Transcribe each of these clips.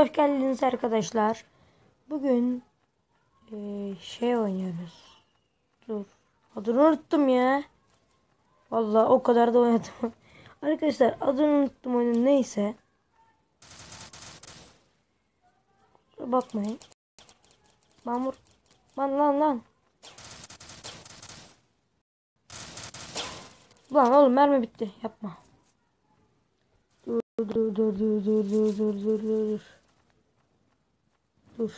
hoş geldiniz arkadaşlar. Bugün şey oynuyoruz. Dur. Adını unuttum ya. Vallahi o kadar da oynadım. Arkadaşlar adını unuttum oyunun, neyse. Bakmayın. Mamur. Lan. Lan oğlum mermi bitti. Yapma. Dur. Dur.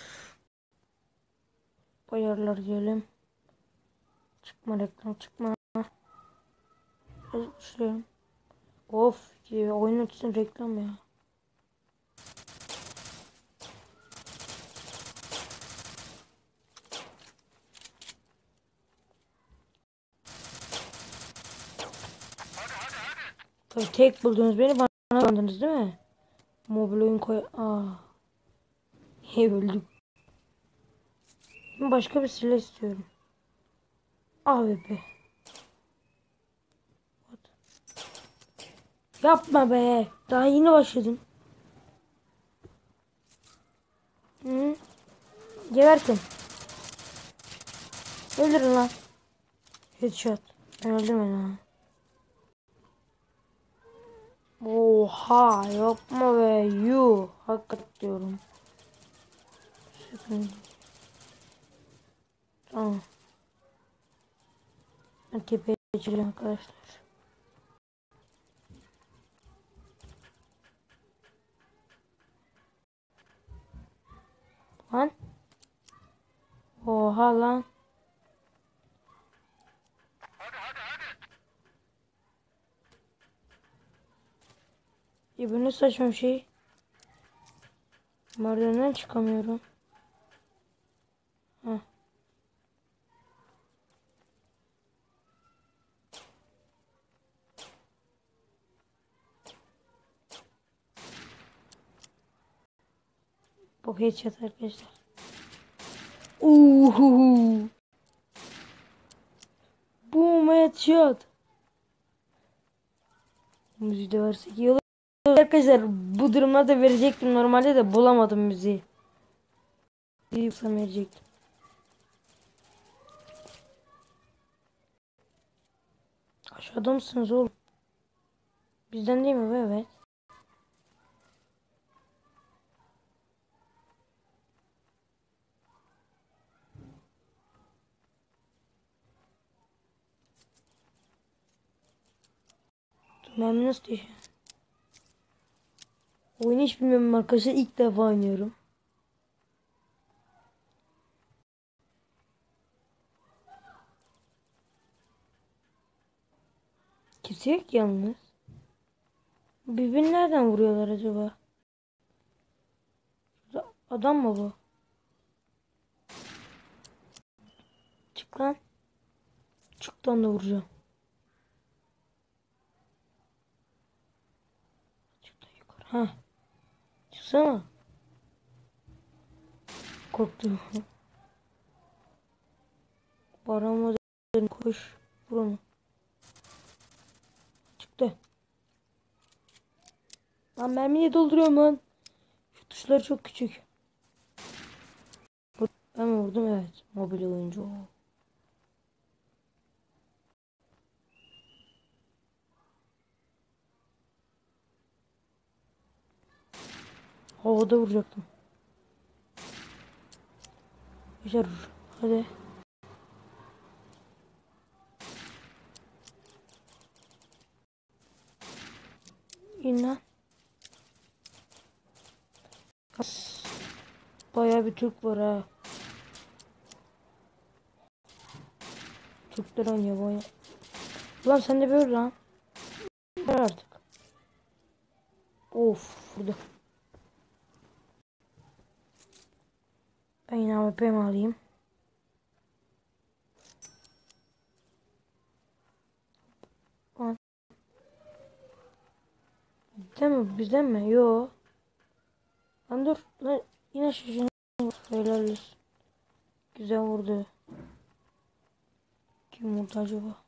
Ayarlar diyelim. Çıkma reklam çıkma. Şuraya. Of ya, oyunun için reklam ya. Tabii tek buldunuz beni, bana sandınız değil mi? Mobil oyun koy. Öldüm. Başka bir silah istiyorum. AWP. Yapma be. Daha yeni başladım. Hı? Gebertin. Öldürün lan. Headshot. Öldüm ben. Oha, yapma be. Yuh. Hakikaten diyorum. Sıkıntı. Tamam. Ben tepeye geçeceğim arkadaşlar. Lan. Oha lan. Bu ne saçma bir şey. Merdivenden çıkamıyorum. Heh. Bu headshot arkadaşlar. Uhuhu. Boom headshot. Müziği de versek iyi olur. Arkadaşlar bu durumda da verecektim normalde de bulamadım müziği. Müziği verecektim. Aşağıda mısınız oğlum? Bizden değil mi bu? Evet. Mermi nasıl düşüyor? Oyunu hiç bilmiyorum arkadaşlar, ilk defa oynuyorum. Kimse yok yalnız. Birbirini nereden vuruyorlar acaba? Adam mı bu? Çık lan. Çıktan da vuracağım. Çık da yukarı. Ha. Çıksana. Korktum. Barama koş. Vur onu. Çıktı. Lan mermiyi dolduruyorum lan. Şu tuşlar çok küçük. Ben mi vurdum? Evet. Mobil oyuncu. Havada vuracaktım. Yaşar vur. Hadi. İn lan. Bayağı bir Türk var ha. Türkler oynuyor bu oyunu. Ulan sen de böyle lan. Ver artık. Of burada. Ben yine AWP'mi alayım. Lan. Bizden mi? Yo. Lan dur. Lan yine şişini helal olsun. Güzel vurdu. Kim vurdu acaba?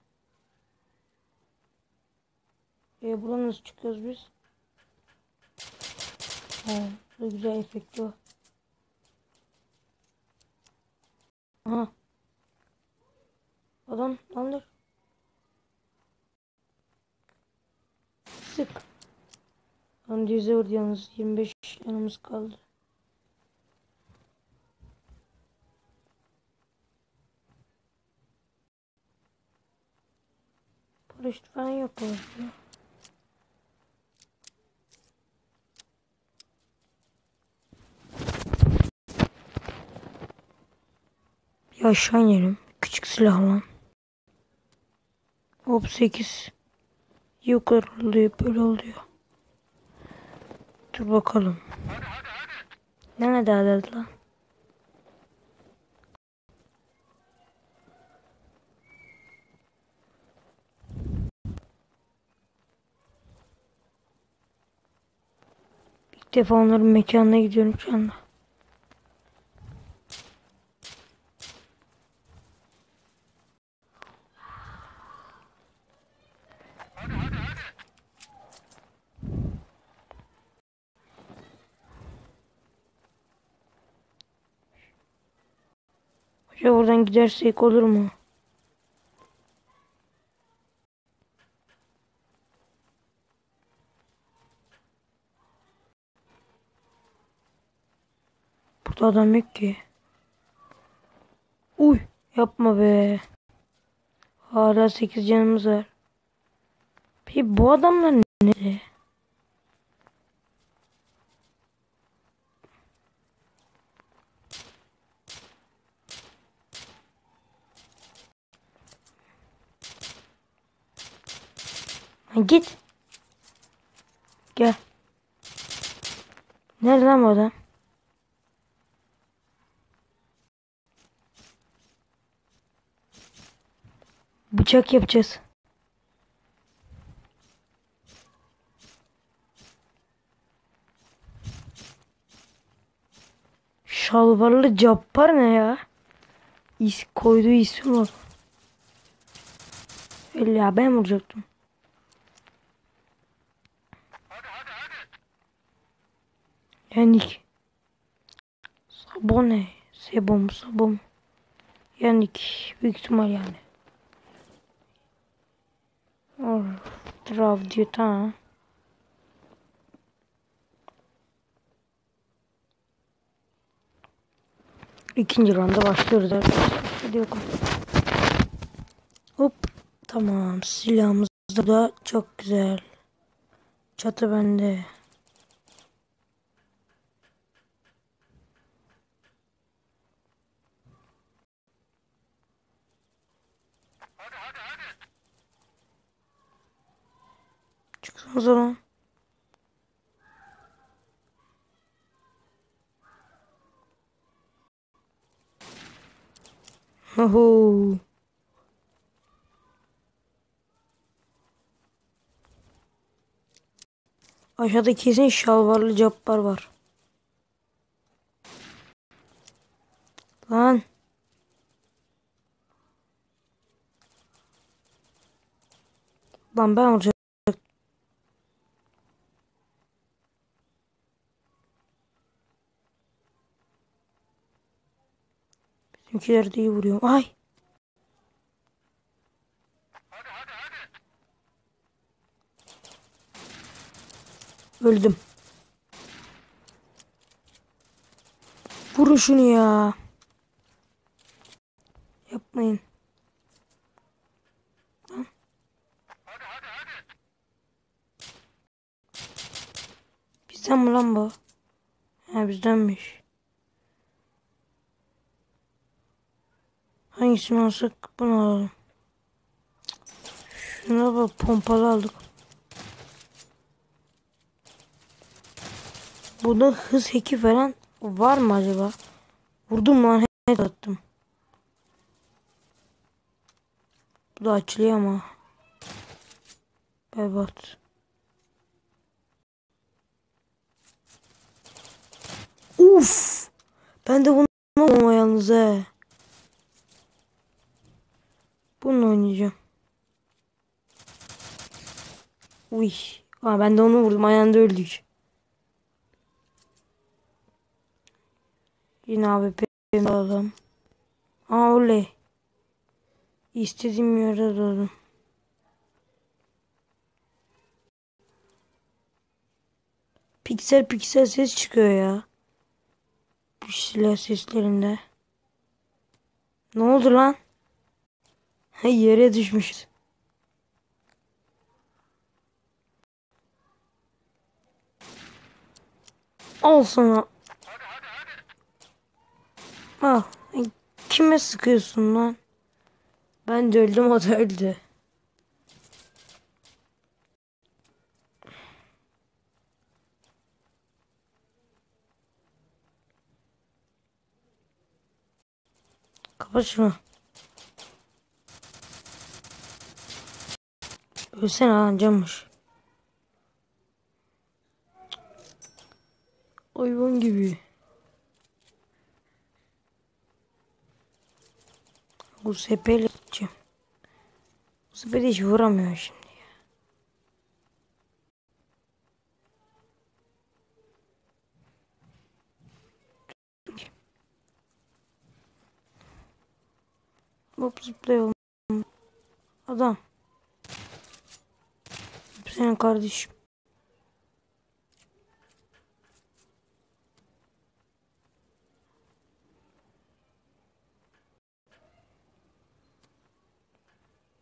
Buradan nasıl çıkıyoruz biz? Çok güzel efekti o. Aha. Adam landır. Sık. Lan düze vurdu yalnız. 25 yanımız kaldı. Paraşüt falan yok bu arada. Bir aşağı inelim. Küçük silah lan. Hop 8. Yukarı oluyor, böyle oluyor. Dur bakalım. Nerede adet lan? İlk defa onların mekanına gidiyorum şu anda. Hoca buradan gidersek olur mu? Burada adam yok ki. Uy, yapma be. Hala 8 canımız var. Peki bu adamlar nerede? Lan git. Gel. Nerede lan bu adam? Bıçak yapacağız. Şalvarlı cappar ne ya? Koyduğu isim var. Öyle ya, ben vuracaktım. Yannick. Sabone. Sabom. Yannick. Büyük ihtimal yani. Drav diyor, tamam. İkinci rounda başlıyoruz arkadaşlar. Hadi bakalım. Hop. Tamam. Silahımız da çok güzel. Çatı bende. Çıksın o zaman. Oho. Aşağıda kesin şalvarlı cappar var. Lan. Lan ben vuracağım. Bizimkiler de iyi vuruyor. Ay. Öldüm. Vurun şunu ya. Yapmayın. Lan. Bizden mi lan bu? Ha, bizdenmiş. Hangisini alsak bunu alalım. Şuna bak, pompalı aldık. Burada hız heki falan var mı acaba? Vurdum lan, head attım. Bu da açılıyor ama. Berbat. Uf! Ben de bunu ama yalnız he. Bununla oynayacağım. Uy. Aa, ben de onu vurdum. Ayağında öldük. Yine abi pemi alalım. Aa oley. İstediğim yere doğdum. Piksel piksel ses çıkıyor ya. Bu silah seslerinde. Ne oldu lan? Yere düşmüş. Al sana. Al. Kime sıkıyorsun lan? Ben de öldüm, o da öldü. Kapat şunu. Ölsene lan, canmış. Hayvan gibi. Bu sepeyle gideceğim. Bu sepeyle hiç vuramıyor şimdi. Hop zıplayalım. Adam. Senin kardeşim.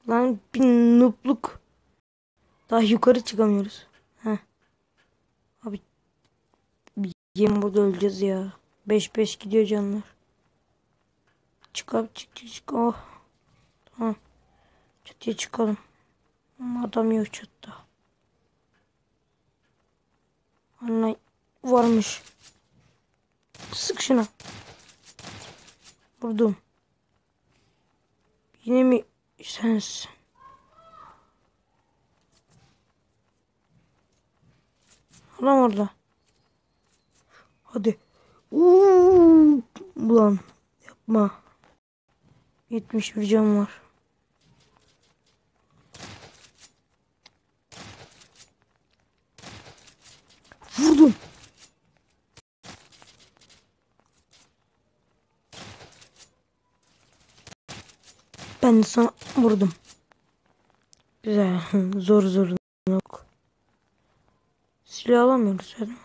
Lan bir nupluk. Daha yukarı çıkamıyoruz. Heh. Abi yemin burada öleceğiz ya. 5-5 gidiyor canlar. Çık abi, çık çık çık. Oh. Tamam. Çatıya çıkalım. Ama adam yok çatıda. Anne varmış. Sık şuna. Vurdum. Yine mi sensin? Adam orada. Hadi. Ulan yapma. 71 can var. Vurdum. Ben de sana vurdum. Güzel. Zor zor. Yok. Silah alamıyoruz zaten.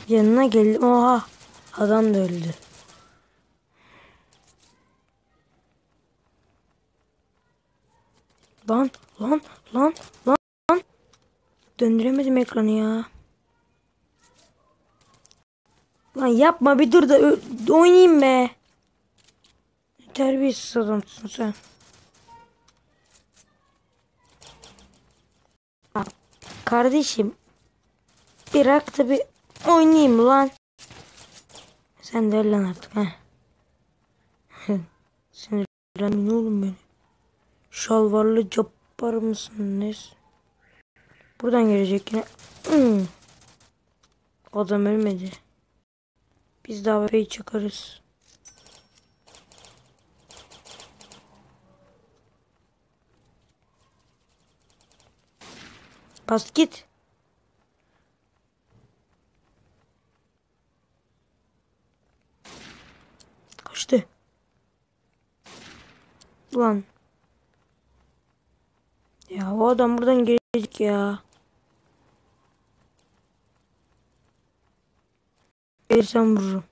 Yanına geldim. Oha. Adam da öldü. Lan lan lan lan. Döndüremedim ekranı ya. Lan yapma, bir dur da oynayayım be. Terbiyesiz adamsın sen. Bak, kardeşim. Bırak da bir oynayayım lan. Sen de öl lan artık ha. Sinirlenme oğlum beni. Şalvarlı cabbar mısın ne? Buradan gelecek yine. Adam ölmedi. Biz daha AWP'yi çıkarız. Bas git. Kaçtı. Ulan. Ya o adam buradan gelecek ya. Gelirsem vururum.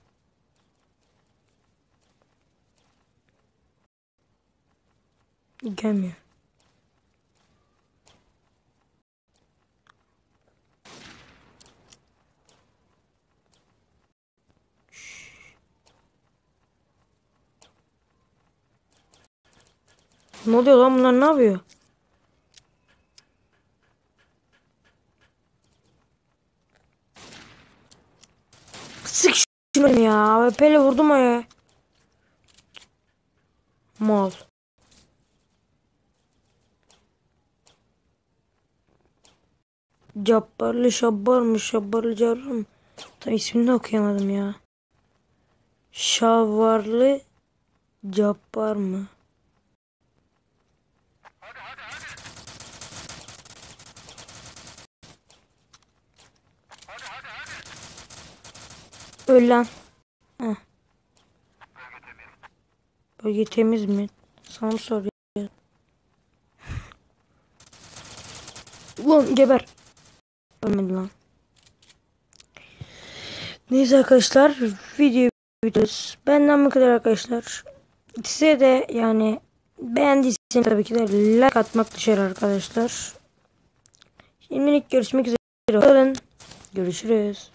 Gelmiyor. Ne oluyor lan, bunlar ne yapıyor? Sık şunu ya. AWP'yle vurdum o ya. Mal. Cabbarlı şabbar mı? Şabbarlı carrı mı? Tam ismini de okuyamadım ya. Şavarlı cabbar mı? Öl lan. Heh. Bölge temiz mi? Sana mı soruyor? Ulan geber. Ölmedi lan. Neyse arkadaşlar, videoyu bitiriyoruz. Benden bu kadar arkadaşlar. Size de yani beğendiyseniz tabii ki de like atmak düşer arkadaşlar. Şimdilik görüşmek üzere. Görüşürüz.